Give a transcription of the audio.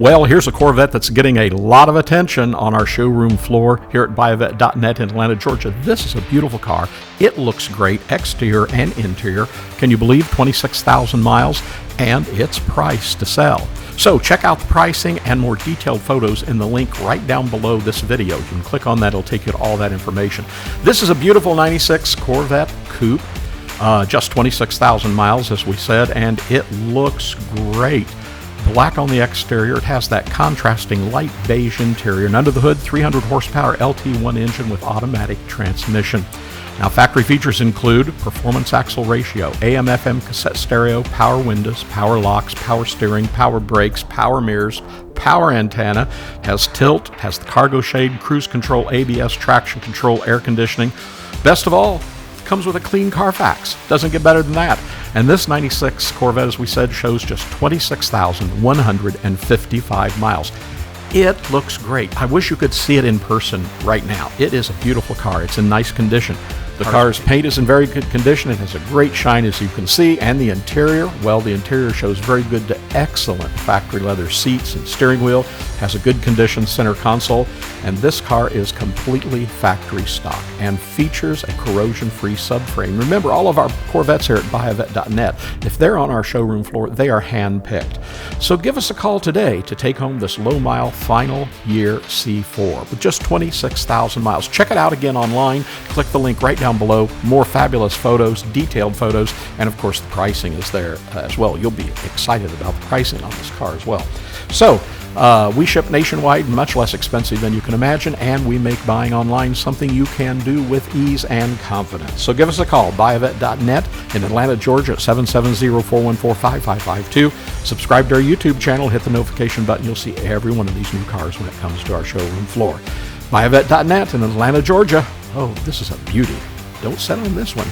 Well, here's a Corvette that's getting a lot of attention on our showroom floor here at buyavette.net in Atlanta, Georgia. This is a beautiful car. It looks great, exterior and interior. Can you believe 26,000 miles? And it's priced to sell. So check out the pricing and more detailed photos in the link right down below this video. You can click on that, it'll take you to all that information. This is a beautiful 96 Corvette Coupe, just 26,000 miles as we said, and it looks great. Black on the exterior, it has that contrasting light beige interior, and under the hood 300 horsepower LT1 engine with automatic transmission. Now factory features include performance axle ratio, AM/FM cassette stereo, power windows, power locks, power steering, power brakes, power mirrors, power antenna, has tilt, has the cargo shade, cruise control, ABS, traction control, air conditioning. Best of all, comes with a clean Carfax. Doesn't get better than that. And this 96 Corvette, as we said, shows just 26,155 miles. It looks great. I wish you could see it in person right now. It is a beautiful car. It's in nice condition. The car's paint is in very good condition. It has a great shine, as you can see. And the interior, well, the interior shows very good to excellent factory leather seats and steering wheel. Has a good condition center console. And this car is completely factory stock and features a corrosion-free subframe. Remember, all of our Corvettes here at buyavette.net, if they're on our showroom floor, they are hand-picked. So give us a call today to take home this low-mile final year C4 with just 26,000 miles. Check it out again online. Click the link right down below. More fabulous photos, detailed photos, and of course the pricing is there as well. You'll be excited about the pricing on this car as well. So we ship nationwide, much less expensive than you can imagine, and we make buying online something you can do with ease and confidence. So give us a call, buyavette.net in Atlanta, Georgia at 770-414-5552. Subscribe to our YouTube channel, hit the notification button. You'll see every one of these new cars when it comes to our showroom floor. Buyavette.net in Atlanta, Georgia. Oh, this is a beauty. Don't settle on this one.